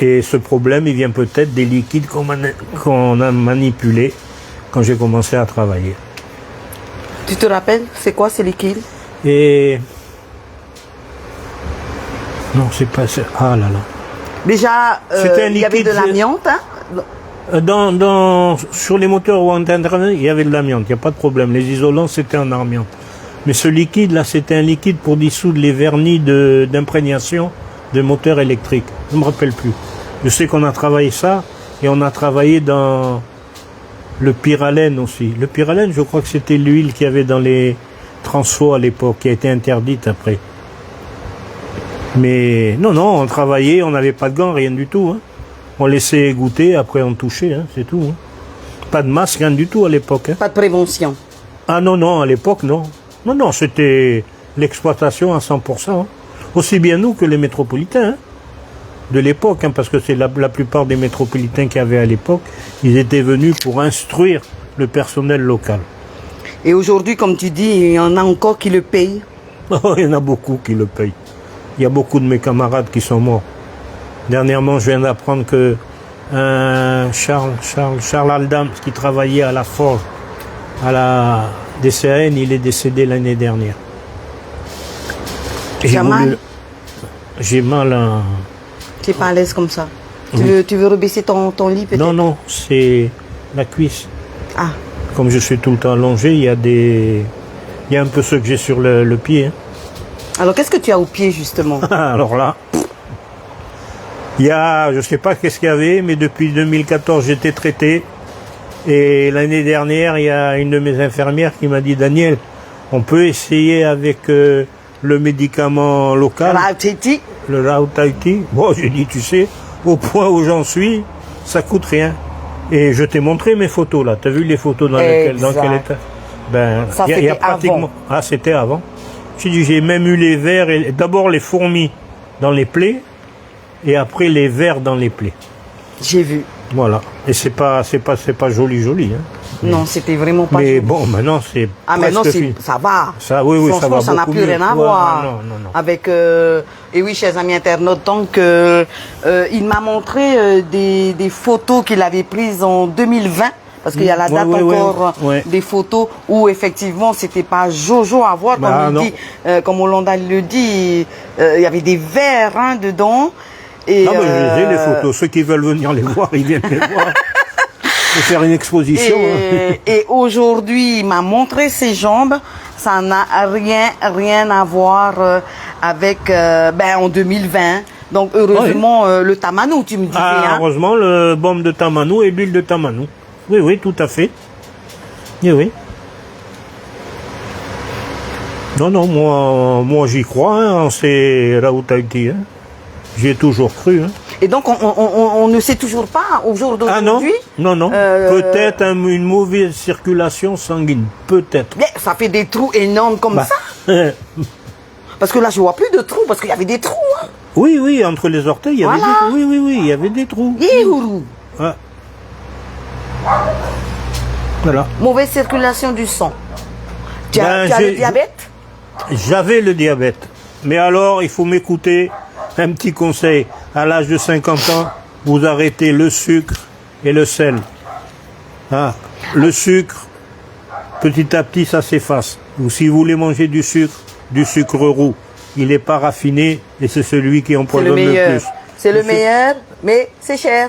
Speaker 2: Et ce problème, il vient peut-être des liquides qu'on a manipulés quand j'ai commencé à travailler.
Speaker 1: Tu te rappelles, c'est quoi ces liquides?
Speaker 2: Et... Non, c'est pas ça. Ah là là.
Speaker 1: Déjà, il y avait de l'amiante, hein?
Speaker 2: Sur les moteurs où on était intervenu, il y avait de l'amiante, il n'y a pas de problème. Les isolants, c'était en amiante. Mais ce liquide-là, c'était un liquide pour dissoudre les vernis d'imprégnation de moteurs électriques. Je ne me rappelle plus. Je sais qu'on a travaillé ça, et on a travaillé dans le pyralène aussi. Le pyralène, je crois que c'était l'huile qu'il y avait dans les transfos à l'époque, qui a été interdite après. Mais non, on travaillait, on n'avait pas de gants, rien du tout. Hein. On laissait goûter, après on touchait, hein, c'est tout. Hein. Pas de masque, rien du tout à l'époque. Hein.
Speaker 1: Pas de prévention.
Speaker 2: Ah non, à l'époque, non. Non, c'était l'exploitation à 100%. Hein. Aussi bien nous que les métropolitains hein, de l'époque, hein, parce que c'est la plupart des métropolitains qu'il y avait à l'époque, ils étaient venus pour instruire le personnel local.
Speaker 1: Et aujourd'hui, comme tu dis, il y en a encore qui le payent.
Speaker 2: Il y en a beaucoup qui le payent. Il y a beaucoup de mes camarades qui sont morts. Dernièrement, je viens d'apprendre que Charles Aldam, qui travaillait à la forge, à la DCAN, il est décédé l'année dernière.
Speaker 1: J'ai mal.
Speaker 2: J'ai mal à...
Speaker 1: Tu n'es pas à l'aise comme ça. Tu veux rebaisser ton lit peut-être?
Speaker 2: Non, c'est la cuisse.
Speaker 1: Ah.
Speaker 2: Comme je suis tout le temps allongé, il y a un peu ce que j'ai sur le pied. Hein.
Speaker 1: Alors qu'est-ce que tu as au pied justement?
Speaker 2: Alors là, je ne sais pas qu'est-ce qu'il y avait, mais depuis 2014 j'étais traité. Et l'année dernière, il y a une de mes infirmières qui m'a dit, Daniel, on peut essayer avec le médicament local. Le Rautaiti. Bon, j'ai dit, tu sais, au point où j'en suis, ça coûte rien. Et je t'ai montré mes photos là. Tu as vu les photos dans quel état? Ben,
Speaker 1: ça,
Speaker 2: il y a pratiquement. Avant. Ah, c'était avant. J'ai même eu les vers, d'abord les fourmis dans les plaies, et après les vers dans les plaies.
Speaker 1: J'ai vu.
Speaker 2: Voilà. Et c'est pas joli. Hein.
Speaker 1: Non, c'était vraiment pas
Speaker 2: mais
Speaker 1: joli.
Speaker 2: bon, maintenant c'est.
Speaker 1: Ah, maintenant ça va.
Speaker 2: Ça, oui, ça va.
Speaker 1: Ça n'a plus rien à voir.
Speaker 2: Non.
Speaker 1: Avec. Et oui, chers amis internautes, donc il m'a montré des photos qu'il avait prises en 2020. Parce qu'il y a la date encore des photos où effectivement c'était pas jojo à voir, comme Olonda le dit, il y avait des vers hein, dedans. Et
Speaker 2: non, mais j'ai les photos. Ceux qui veulent venir les voir, ils viennent les voir. Et faire une exposition.
Speaker 1: Et aujourd'hui, il m'a montré ses jambes. Ça n'a rien à voir avec en 2020. Donc heureusement le tamanou, tu me disais.
Speaker 2: Ah,
Speaker 1: hein.
Speaker 2: Heureusement le baume de tamanou et l'huile de tamanou. Oui, tout à fait. Oui. Non, moi j'y crois, hein, c'est Rautaiti. Hein. J'y ai toujours cru. Hein.
Speaker 1: Et donc on ne sait toujours pas au jour d'aujourd'hui.
Speaker 2: Ah non. Peut-être une mauvaise circulation sanguine. Peut-être.
Speaker 1: Mais ça fait des trous énormes comme ça. Parce que là je vois plus de trous, parce qu'il y avait des trous. Hein.
Speaker 2: Oui, entre les orteils, il y avait des trous. Oui, il y avait des trous. Ah. Voilà.
Speaker 1: Mauvaise circulation du sang. Tu as le diabète?
Speaker 2: J'avais le diabète. Mais alors, il faut m'écouter. Un petit conseil. À l'âge de 50 ans, vous arrêtez le sucre et le sel. Ah, le sucre, petit à petit, ça s'efface. Ou si vous voulez manger du sucre roux, il n'est pas raffiné et c'est celui qui empoisonne le plus.
Speaker 1: C'est le meilleur, mais c'est cher.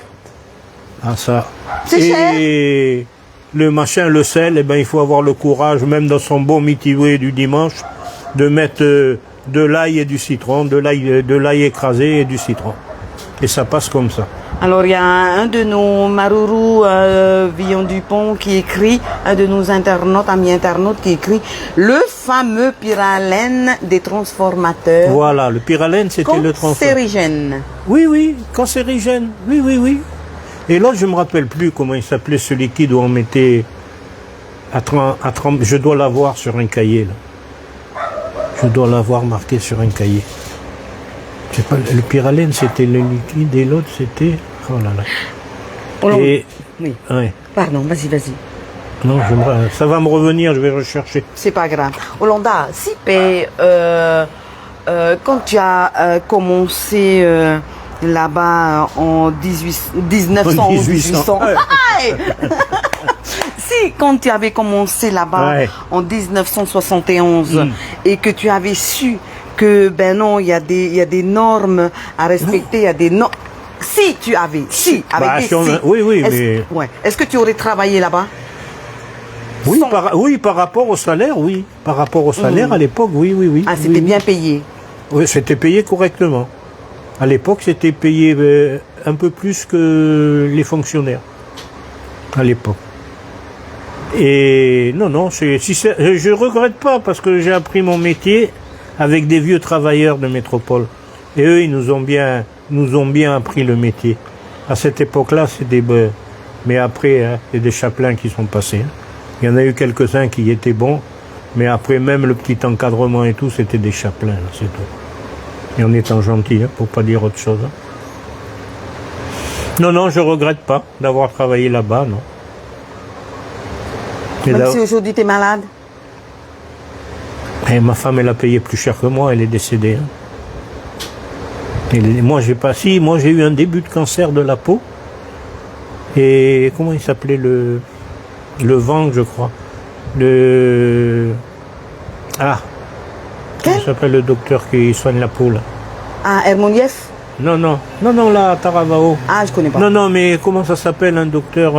Speaker 2: Ah ça.
Speaker 1: C'est cher.
Speaker 2: Et le sel, eh ben, il faut avoir le courage, même dans son bon mitiwé du dimanche, de mettre de l'ail et du citron, de l'ail écrasé et du citron. Et ça passe comme ça.
Speaker 1: Alors, il y a un de nos Marourou Villon Dupont qui écrit, un de nos internautes, amis internautes qui écrit le fameux pyralène des transformateurs.
Speaker 2: Voilà, le pyralène, c'était le transformateur.
Speaker 1: Cancérigène.
Speaker 2: Oui, oui, cancérigène. Oui, oui, oui. Et l'autre, je ne me rappelle plus comment il s'appelait ce liquide où on mettait à 30. Je dois l'avoir sur un cahier, là. Je dois l'avoir marqué sur un cahier. Pas, le pyralène, c'était le liquide et l'autre, c'était... Oh là là. Et...
Speaker 1: Oui.
Speaker 2: Ouais.
Speaker 1: Pardon, vas-y.
Speaker 2: Non, ça va me revenir, je vais rechercher.
Speaker 1: C'est pas grave. Olanda, si quand tu as commencé là-bas en 1900 ou 1800... Si, quand tu avais commencé là-bas en 1971 et que tu avais su que, ben non, il y a des normes à respecter, il y a des normes... Si tu avais,
Speaker 2: oui, mais...
Speaker 1: Est-ce que tu aurais travaillé là-bas?
Speaker 2: Oui, par rapport au salaire, oui. Par rapport au salaire, à l'époque, oui.
Speaker 1: Ah, c'était bien payé?
Speaker 2: Oui, c'était payé correctement. À l'époque, c'était payé un peu plus que les fonctionnaires. À l'époque. Et non, je regrette pas parce que j'ai appris mon métier avec des vieux travailleurs de métropole. Et eux, ils nous ont bien appris le métier. À cette époque-là, c'est des... Mais après, il y a des chapelains qui sont passés. Il y en a eu quelques-uns qui étaient bons, mais après, même le petit encadrement et tout, c'était des chapelains, c'est tout. Et en étant gentil, pour pas dire autre chose. Non, je regrette pas d'avoir travaillé là-bas, non.
Speaker 1: Même si aujourd'hui tu es malade?
Speaker 2: Et ma femme, elle a payé plus cher que moi, elle est décédée. Moi, j'ai eu un début de cancer de la peau. Et comment il s'appelait le ventre, je crois. Comment s'appelle le docteur qui soigne la peau, là?
Speaker 1: Ah, Hermonieff?
Speaker 2: Non, là, à Taravao.
Speaker 1: Ah, je connais pas.
Speaker 2: Non, mais comment ça s'appelle, un docteur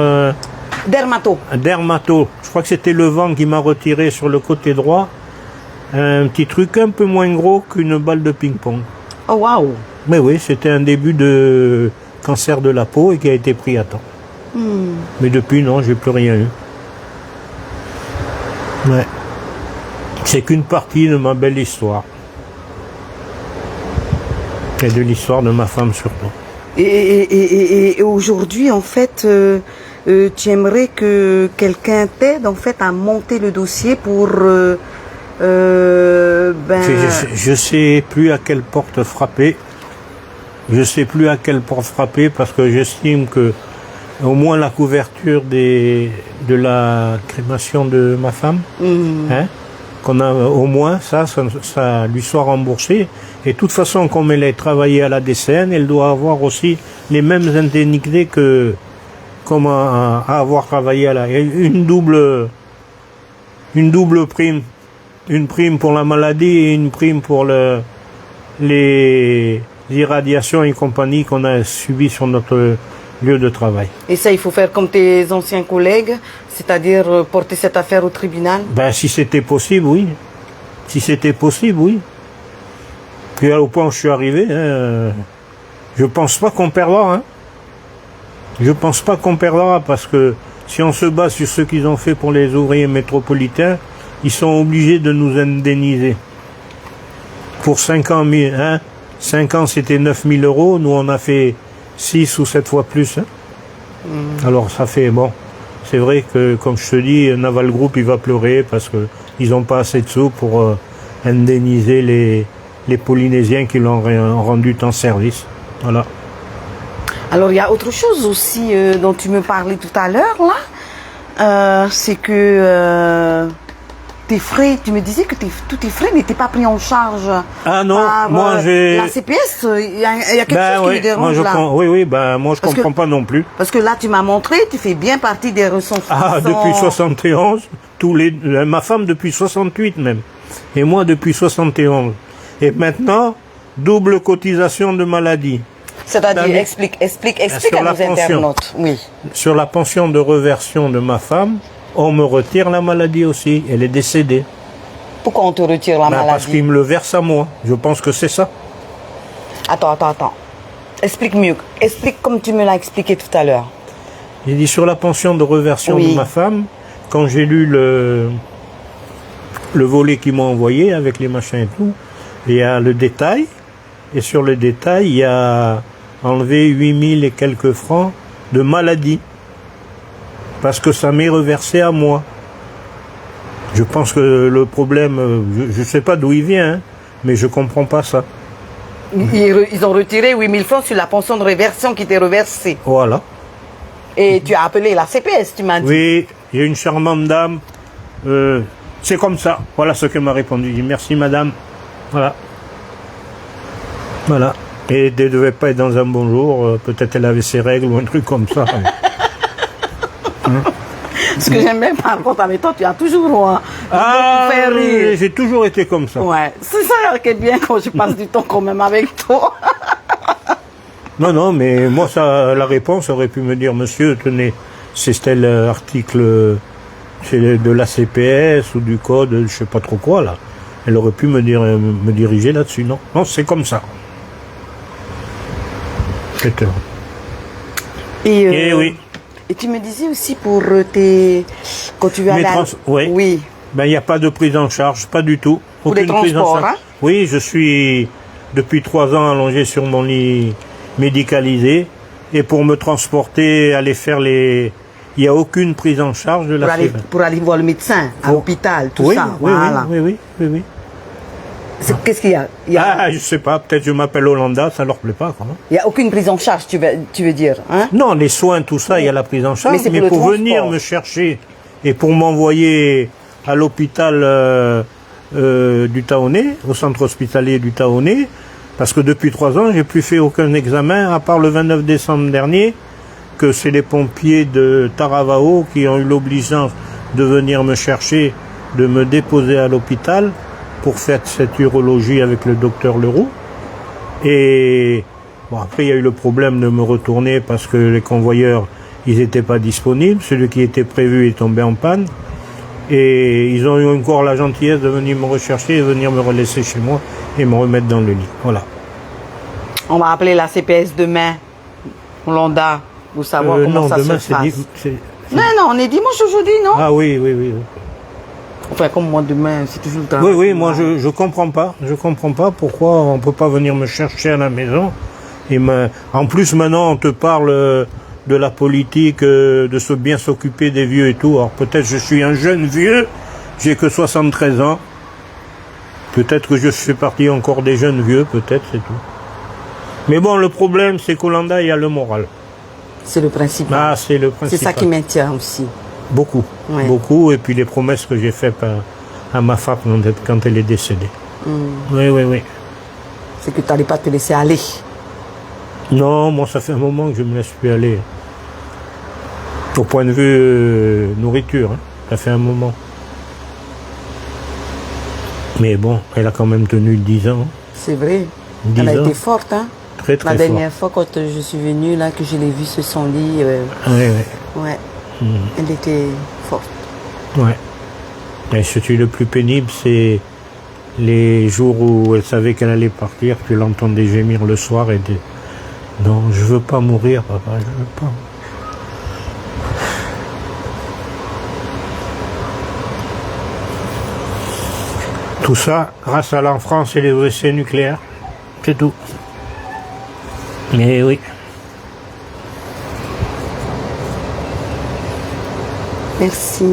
Speaker 1: Dermato.
Speaker 2: Un dermato. Je crois que c'était le vent qui m'a retiré sur le côté droit. Un petit truc un peu moins gros qu'une balle de ping-pong.
Speaker 1: Oh, waouh.
Speaker 2: Mais oui, c'était un début de cancer de la peau et qui a été pris à temps. Mais depuis, non, j'ai plus rien eu. Ouais. C'est qu'une partie de ma belle histoire. Et de l'histoire de ma femme surtout.
Speaker 1: Et aujourd'hui, en fait, tu aimerais que quelqu'un t'aide en fait à monter le dossier pour...
Speaker 2: Je sais plus à quelle porte frapper. Parce que j'estime que au moins la couverture de la crémation de ma femme, qu'on a au moins ça lui soit remboursé. Et de toute façon, comme elle a travaillé à la DCN, elle doit avoir aussi les mêmes indemnités que comme à avoir travaillé à une double prime. Une prime pour la maladie et une prime pour les irradiations et compagnie qu'on a subies sur notre lieu de travail. Et
Speaker 1: ça, il faut faire comme tes anciens collègues, c'est-à-dire porter cette affaire au tribunal?
Speaker 2: Si c'était possible, oui. Puis au point où je suis arrivé, je pense pas qu'on perdra. Je pense pas qu'on perdra parce que si on se base sur ce qu'ils ont fait pour les ouvriers métropolitains, ils sont obligés de nous indemniser. Pour 5 ans, 5 ans c'était 9 000 €, nous on a fait 6 ou 7 fois plus. Alors ça fait, c'est vrai que comme je te dis, Naval Group il va pleurer parce qu'ils n'ont pas assez de sous pour indemniser les Polynésiens qui l'ont rendu en service. Voilà. Alors il y a autre chose aussi dont tu me parlais tout à l'heure là, c'est que tes frais, tu me disais que tous tes frais n'étaient pas pris en charge. Ah non, moi j'ai... La CPS, il y a quelque chose qui me dérange là. Moi je comprends pas non plus. Parce que là tu m'as montré, tu fais bien partie des ressources. Ah, depuis 71, ma femme depuis 68 même, et moi depuis 71. Et maintenant, double cotisation de maladie. C'est-à-dire, explique à nos internautes. Oui. Sur la pension de reversion de ma femme, on me retire la maladie aussi. Elle est décédée. Pourquoi on te retire la maladie? Parce qu'il me le verse à moi. Je pense que c'est ça. Attends.
Speaker 1: Explique mieux. Explique comme tu me l'as expliqué tout à l'heure.
Speaker 2: J'ai dit sur la pension de réversion
Speaker 1: Oui.
Speaker 2: de ma femme, quand j'ai lu le volet qu'ils m'ont envoyé avec les machins et tout, il y a le détail, et sur le détail, il y a enlevé 8000 et quelques francs de maladie. Parce que ça m'est reversé à moi. Je pense que le problème, je ne sais pas d'où il vient, hein, mais je comprends pas ça.
Speaker 1: Ils ont retiré 8000 francs sur la pension de réversion qui t'est reversée.
Speaker 2: Voilà.
Speaker 1: Et tu as appelé la CPS, tu m'as dit.
Speaker 2: Oui, il y a une charmante dame. C'est comme ça. Voilà ce qu'elle m'a répondu. J'ai dit merci madame. Voilà. Voilà. Et elle ne devait pas être dans un bon jour. Peut-être elle avait ses règles ou un truc comme ça.
Speaker 1: Ce que j'aime bien par contre avec toi, tu as toujours faire rire.
Speaker 2: J'ai toujours été comme ça.
Speaker 1: Ouais, c'est ça qui est bien quand je passe du temps quand même avec toi.
Speaker 2: Non, non, mais moi, ça, la réponse aurait pu me dire, monsieur, tenez, c'est tel article de la CPS ou du code, je sais pas trop quoi, là. Elle aurait pu me diriger là-dessus, non? Non, c'est comme ça. C'est
Speaker 1: Et
Speaker 2: oui.
Speaker 1: Et tu me disais aussi pour quand tu vas aller
Speaker 2: oui.
Speaker 1: Oui.
Speaker 2: Ben, il n'y a pas de prise en charge, pas du tout.
Speaker 1: Pour les transports, hein?
Speaker 2: Oui, je suis depuis 3 ans allongé sur mon lit médicalisé. Et pour me transporter, aller faire il n'y a aucune prise en charge de la CPS.
Speaker 1: Pour aller voir le médecin, à l'hôpital, tout
Speaker 2: oui,
Speaker 1: ça.
Speaker 2: Oui,
Speaker 1: voilà.
Speaker 2: oui.
Speaker 1: Qu'est-ce qu'il y a,
Speaker 2: Ah, je sais pas, peut-être je m'appelle Hollanda, ça leur plaît pas, quoi.
Speaker 1: Il n'y a aucune prise en charge, tu veux dire, hein?
Speaker 2: Non, les soins, tout ça, il y a la prise en charge,
Speaker 1: Mais
Speaker 2: mais pour
Speaker 1: transport.
Speaker 2: venir me chercher et pour m'envoyer à l'hôpital du Taonnet, au centre hospitalier du Taonnet, parce que depuis 3 ans, j'ai plus fait aucun examen, à part le 29 décembre dernier, que c'est les pompiers de Taravao qui ont eu l'obligeance de venir me chercher, de me déposer à l'hôpital pour faire cette urologie avec le docteur Leroux. Et bon, après, il y a eu le problème de me retourner parce que les convoyeurs, ils n'étaient pas disponibles. Celui qui était prévu est tombé en panne. Et ils ont eu encore la gentillesse de venir me rechercher et venir me relaisser chez moi et me remettre dans le lit. Voilà.
Speaker 1: On va appeler la CPS demain, Hollanda, pour savoir comment
Speaker 2: non,
Speaker 1: ça
Speaker 2: demain,
Speaker 1: se passe.
Speaker 2: c'est-
Speaker 1: Non, on est dimanche aujourd'hui, non?
Speaker 2: Ah oui.
Speaker 1: Enfin, comme moi, demain, c'est toujours le travail.
Speaker 2: Oui, moi je comprends pas. Je comprends pas pourquoi on peut pas venir me chercher à la maison. En plus, maintenant, on te parle de la politique, de se bien s'occuper des vieux et tout. Alors peut-être je suis un jeune vieux, j'ai que 73 ans. Peut-être que je fais partie encore des jeunes vieux, peut-être, c'est tout. Mais bon, le problème, c'est qu'Hollanda, il y a le moral.
Speaker 1: C'est le principal.
Speaker 2: Ah, c'est le principal.
Speaker 1: C'est ça qui maintient aussi.
Speaker 2: Beaucoup,
Speaker 1: Ouais.
Speaker 2: beaucoup. Et puis les promesses que j'ai faites à ma femme quand elle est décédée. Oui.
Speaker 1: C'est que tu n'allais pas te laisser aller.
Speaker 2: Non, moi ça fait un moment que je me laisse plus aller. Au point de vue nourriture, hein. Ça fait un moment. Mais bon, elle a quand même tenu 10 ans.
Speaker 1: C'est vrai.
Speaker 2: 10
Speaker 1: Elle a
Speaker 2: ans.
Speaker 1: été forte, hein?
Speaker 2: Très très
Speaker 1: La
Speaker 2: fort.
Speaker 1: dernière fois, quand je suis venue, là, que je l'ai vue sur son lit, ouais, elle était forte.
Speaker 2: Ouais. Et ce qui est le plus pénible, c'est les jours où elle savait qu'elle allait partir, tu l'entendais gémir le soir et dire « Non, je veux pas mourir, papa, je veux pas. » Tout ça grâce à l'enfance et les essais nucléaires. C'est tout. Mais oui.
Speaker 1: Merci.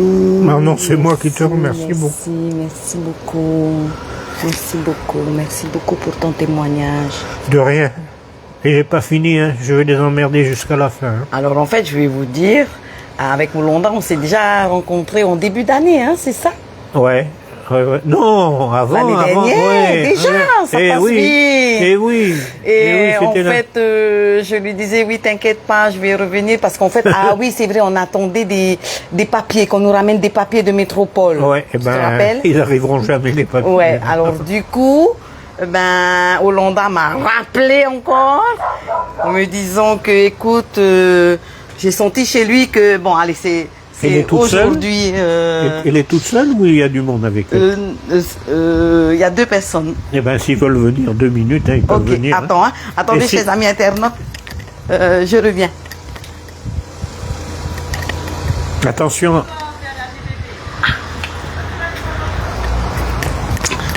Speaker 2: Ah non, c'est moi qui te remercie beaucoup.
Speaker 1: Merci beaucoup. Merci beaucoup pour ton témoignage.
Speaker 2: De rien. Et j'ai pas fini, hein. Je vais les emmerder jusqu'à la fin. Hein.
Speaker 1: Alors en fait, je vais vous dire, avec Hollanda, on s'est déjà rencontrés en début d'année, hein, c'est ça?
Speaker 2: Ouais. Non, avant,
Speaker 1: L'année dernière, déjà, ça passe vite.
Speaker 2: Et oui.
Speaker 1: Et en
Speaker 2: c'était
Speaker 1: fait, je lui disais, oui, t'inquiète pas, je vais revenir. Parce qu'en fait, ah oui, c'est vrai, on attendait des papiers, qu'on nous ramène des papiers de métropole.
Speaker 2: Ouais,
Speaker 1: Tu te rappelles?
Speaker 2: ils arriveront jamais les papiers.
Speaker 1: Ouais, alors du coup, Hollanda m'a rappelé encore, en me disant que, écoute, j'ai senti chez lui que, bon, allez, c'est
Speaker 2: Elle
Speaker 1: C'est
Speaker 2: est toute seule
Speaker 1: aujourd'hui.
Speaker 2: Elle est toute seule ou il y a du monde avec elle?
Speaker 1: Il y a 2 personnes.
Speaker 2: Eh bien, s'ils veulent venir 2 minutes, hein, ils peuvent
Speaker 1: Ok,
Speaker 2: venir.
Speaker 1: attends, hein. Attendez,
Speaker 2: Et
Speaker 1: chers amis internautes. Je reviens.
Speaker 2: Attention.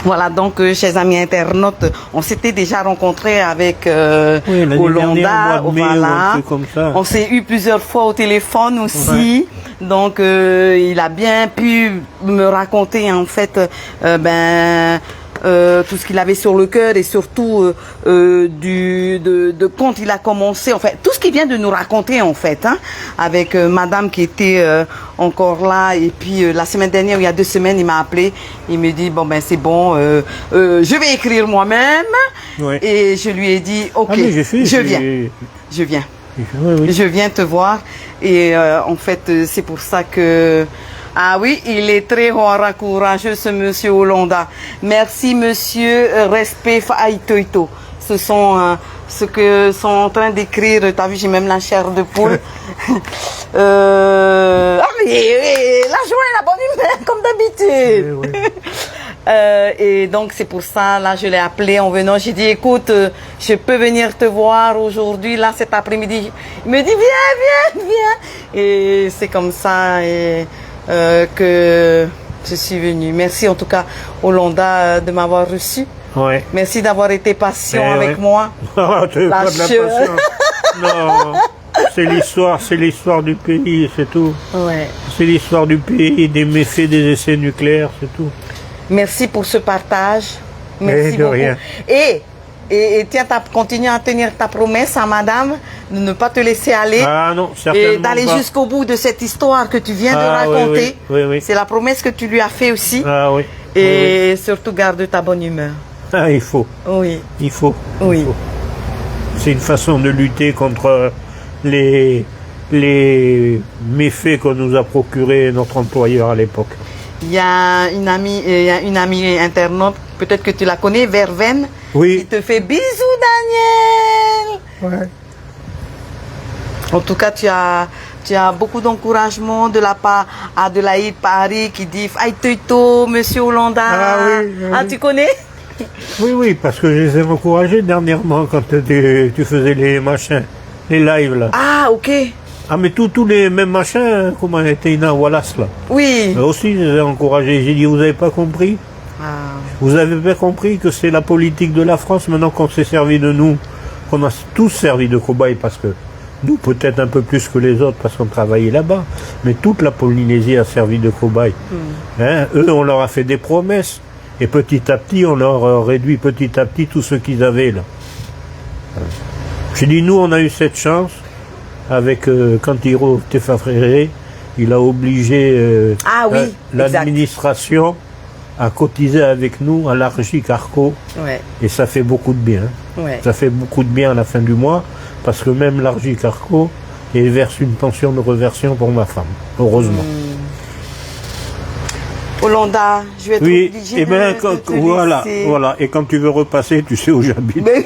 Speaker 1: Voilà, donc, chers amis internautes, on s'était déjà rencontrés avec
Speaker 2: Oui, l'année
Speaker 1: Olonda,
Speaker 2: dernière, au mois de mai, ou un
Speaker 1: voilà.
Speaker 2: truc comme ça.
Speaker 1: On s'est eu plusieurs fois au téléphone aussi. Donc, il a bien pu me raconter, en fait, tout ce qu'il avait sur le cœur et surtout de quand il a commencé, en fait, tout ce qu'il vient de nous raconter, en fait, hein, avec madame qui était encore là. Et puis, la semaine dernière, il y a 2 semaines, il m'a appelé. Il me dit, bon, ben, c'est bon, je vais écrire moi-même.
Speaker 2: Ouais.
Speaker 1: Et je lui ai dit, ok,
Speaker 2: Ah, mais j'ai fait,
Speaker 1: je viens.
Speaker 2: Oui, oui.
Speaker 1: Je viens te voir et en fait c'est pour ça que ah oui, il est très courageux ce monsieur Olonda. Merci monsieur, respect Faïtoito. Ce sont ce que sont en train d'écrire. T'as vu, j'ai même la chair de poule. Ah mais la joie et la bonne humeur comme d'habitude.
Speaker 2: Oui, oui.
Speaker 1: Et donc c'est pour ça, là je l'ai appelé en venant, j'ai dit écoute, je peux venir te voir aujourd'hui, là cet après-midi. Il me dit viens. Et c'est comme ça que je suis venue. Merci en tout cas Olonda de m'avoir reçu.
Speaker 2: Ouais.
Speaker 1: Merci d'avoir été patient
Speaker 2: Eh
Speaker 1: avec
Speaker 2: ouais.
Speaker 1: moi.
Speaker 2: Ah, tu veux pas de la
Speaker 1: Lâcheux.
Speaker 2: patience. Non, c'est l'histoire du pays, c'est tout.
Speaker 1: Ouais.
Speaker 2: C'est l'histoire du pays, des méfaits des essais nucléaires, c'est tout.
Speaker 1: Merci pour ce partage. Merci
Speaker 2: de
Speaker 1: beaucoup.
Speaker 2: rien.
Speaker 1: Et tiens, continue à tenir ta promesse à madame de ne pas te laisser aller.
Speaker 2: Ah non, certainement
Speaker 1: Et d'aller
Speaker 2: pas.
Speaker 1: jusqu'au bout de cette histoire que tu viens de
Speaker 2: Ah, oui,
Speaker 1: raconter.
Speaker 2: oui.
Speaker 1: C'est la promesse que tu lui as fait aussi.
Speaker 2: Ah oui.
Speaker 1: Et surtout garde ta bonne humeur.
Speaker 2: Ah, il faut.
Speaker 1: Oui.
Speaker 2: Il faut.
Speaker 1: Oui.
Speaker 2: Il faut. C'est une façon de lutter contre les méfaits qu'on nous a procuré notre employeur à l'époque.
Speaker 1: Il y a une amie internaute, peut-être que tu la connais, Verveine, qui
Speaker 2: Oui.
Speaker 1: te fait bisous, Daniel.
Speaker 2: Ouais.
Speaker 1: En tout cas, tu as beaucoup d'encouragement de la part d'Adelaïde Paris qui dit Aïe Toito, monsieur Olonda.
Speaker 2: Ah oui, oui.
Speaker 1: Ah, tu connais?
Speaker 2: Oui, parce que je les ai encouragés dernièrement quand tu faisais les machins, les lives là.
Speaker 1: Ah, ok.
Speaker 2: Ah, mais tous les mêmes machins, comment était Ina Wallace là.
Speaker 1: Oui.
Speaker 2: Eux aussi, je les ai encouragés. J'ai dit, vous n'avez pas compris?
Speaker 1: Ah.
Speaker 2: Vous avez pas compris que c'est la politique de la France maintenant qu'on s'est servi de nous, qu'on a tous servi de cobayes parce que nous peut-être un peu plus que les autres parce qu'on travaillait là-bas, mais toute la Polynésie a servi de cobayes. Hein, eux, on leur a fait des promesses et petit à petit, on leur a réduit petit à petit tout ce qu'ils avaient là. J'ai dit, nous, on a eu cette chance avec Kantiro Tefafrere, il a obligé
Speaker 1: Ah oui,
Speaker 2: l'administration à cotiser avec nous à l'Argy Carco
Speaker 1: Ouais.
Speaker 2: et ça fait beaucoup de bien.
Speaker 1: Ouais.
Speaker 2: Ça fait beaucoup de bien à la fin du mois parce que même l'Argy Carco il verse une pension de reversion pour ma femme, heureusement.
Speaker 1: Olonda, je vais être
Speaker 2: Oui,
Speaker 1: obligée
Speaker 2: et bien
Speaker 1: de te
Speaker 2: voilà,
Speaker 1: laisser.
Speaker 2: voilà. Et quand tu veux repasser, tu sais où j'habite.
Speaker 1: Mais oui.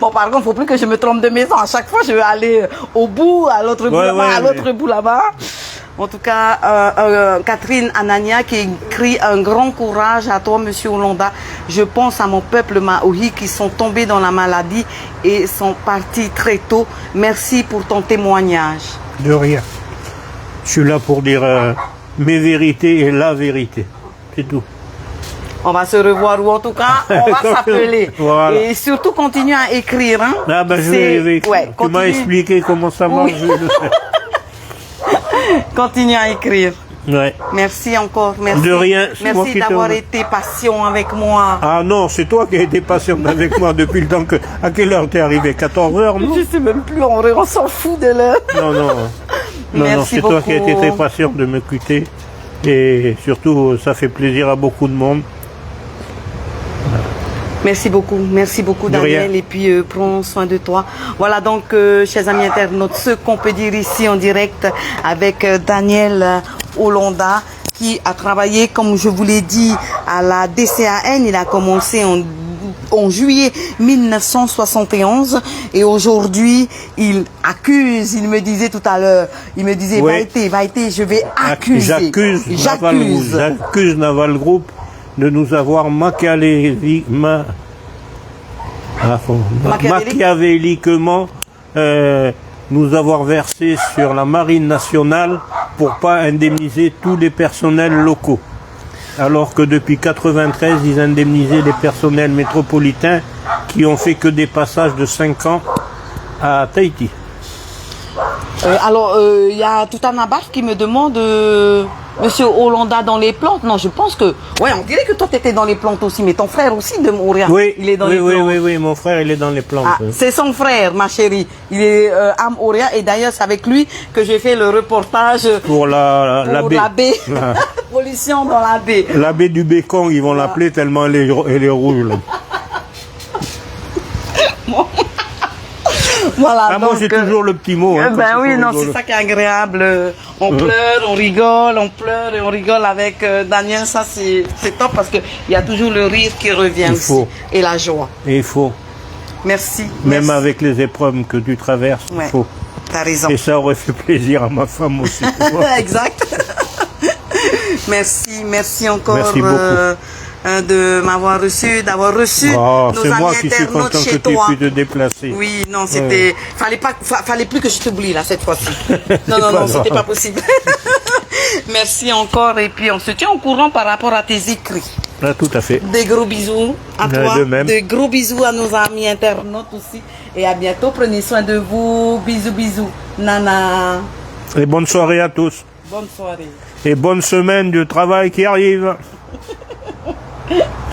Speaker 1: Bon, par contre, il ne faut plus que je me trompe de maison. À chaque fois, je vais aller au bout, à l'autre bout
Speaker 2: Ouais,
Speaker 1: là-bas,
Speaker 2: ouais,
Speaker 1: à l'autre bout là-bas. En tout cas, Catherine Anania qui écrit un grand courage à toi, monsieur Olonda. Je pense à mon peuple Maori qui sont tombés dans la maladie et sont partis très tôt. Merci pour ton témoignage.
Speaker 2: De rien. Je suis là pour dire mes vérités et la vérité. C'est tout.
Speaker 1: On va se revoir ou en tout cas, on va s'appeler.
Speaker 2: Voilà.
Speaker 1: Et surtout, continue à écrire. Hein.
Speaker 2: Ah ben je
Speaker 1: C'est-
Speaker 2: vais
Speaker 1: ouais,
Speaker 2: tu
Speaker 1: continue.
Speaker 2: m'as expliqué comment ça marche.
Speaker 1: Oui.
Speaker 2: Je vais le faire.
Speaker 1: Continue à écrire.
Speaker 2: Ouais.
Speaker 1: Merci encore. Merci.
Speaker 2: De rien, c'est moi
Speaker 1: Merci
Speaker 2: qui te
Speaker 1: d'avoir
Speaker 2: remercie.
Speaker 1: été patient avec moi.
Speaker 2: Ah non, c'est toi qui as été patiente avec moi depuis le temps que... À quelle heure t'es arrivé? 14h, non?
Speaker 1: Je sais même plus, on s'en fout de l'heure.
Speaker 2: Non, non. Non,
Speaker 1: Merci
Speaker 2: non, c'est toi qui as été
Speaker 1: beaucoup.
Speaker 2: très patiente de me quitter. Et surtout, ça fait plaisir à beaucoup de monde.
Speaker 1: Merci beaucoup
Speaker 2: De
Speaker 1: Daniel,
Speaker 2: rien.
Speaker 1: et puis prends soin de toi. Voilà donc, chers amis internautes, ce qu'on peut dire ici en direct avec Daniel Olonda, qui a travaillé, comme je vous l'ai dit, à la DCAN. Il a commencé en en juillet 1971 et aujourd'hui il accuse, il me disait tout à l'heure, il me disait
Speaker 2: Oui.
Speaker 1: va été, je vais accuser.
Speaker 2: J'accuse Naval Group de nous avoir machiavéliquement nous avoir versé sur la marine nationale pour pas indemniser tous les personnels locaux. Alors que depuis 1993, ils indemnisaient les personnels métropolitains qui ont fait que des passages de 5 ans à Tahiti.
Speaker 1: Il y a tout un abat qui me demande Monsieur Hollanda dans les plantes. Non, je pense que... Ouais, on dirait que toi, tu étais dans les plantes aussi, mais ton frère aussi de Montréal,
Speaker 2: Oui,
Speaker 1: il est dans les plantes.
Speaker 2: Oui, mon frère, il est dans les plantes.
Speaker 1: Ah, c'est son frère, ma chérie. Il est à Montréal et d'ailleurs, c'est avec lui que j'ai fait le reportage
Speaker 2: Pour la baie.
Speaker 1: Pollution dans la baie.
Speaker 2: La baie du Bécon, ils vont l'appeler tellement elle est rouge. Là.
Speaker 1: Voilà,
Speaker 2: Ah, moi, j'ai toujours le petit mot. Hein,
Speaker 1: ben oui, non, c'est ça qui est agréable. On pleure, on rigole, on pleure et on rigole avec Daniel. Ça, c'est top parce qu'il y a toujours le rire qui revient aussi.
Speaker 2: Faut.
Speaker 1: Et la joie.
Speaker 2: Et il faut.
Speaker 1: Merci.
Speaker 2: Même
Speaker 1: merci.
Speaker 2: avec les épreuves que tu traverses, il faut.
Speaker 1: T'as raison.
Speaker 2: Et ça aurait fait plaisir à ma femme aussi.
Speaker 1: Exact. Merci encore.
Speaker 2: Merci beaucoup.
Speaker 1: De m'avoir reçu, d'avoir reçu nos
Speaker 2: c'est
Speaker 1: amis
Speaker 2: moi qui suis
Speaker 1: internautes
Speaker 2: content que
Speaker 1: chez
Speaker 2: tu aies
Speaker 1: toi.
Speaker 2: pu te déplacer.
Speaker 1: Oui, non, c'était... Fallait plus que je t'oublie, là, cette fois-ci. Non, c'était pas possible. Merci encore, et puis on se tient au courant par rapport à tes écrits.
Speaker 2: Ah, tout à fait.
Speaker 1: Des gros bisous à toi.
Speaker 2: De même.
Speaker 1: Des gros bisous à nos amis internautes aussi. Et à bientôt, prenez soin de vous. Bisous, bisous. Nana.
Speaker 2: Et bonne soirée à tous.
Speaker 1: Bonne soirée.
Speaker 2: Et bonne semaine de travail qui arrive.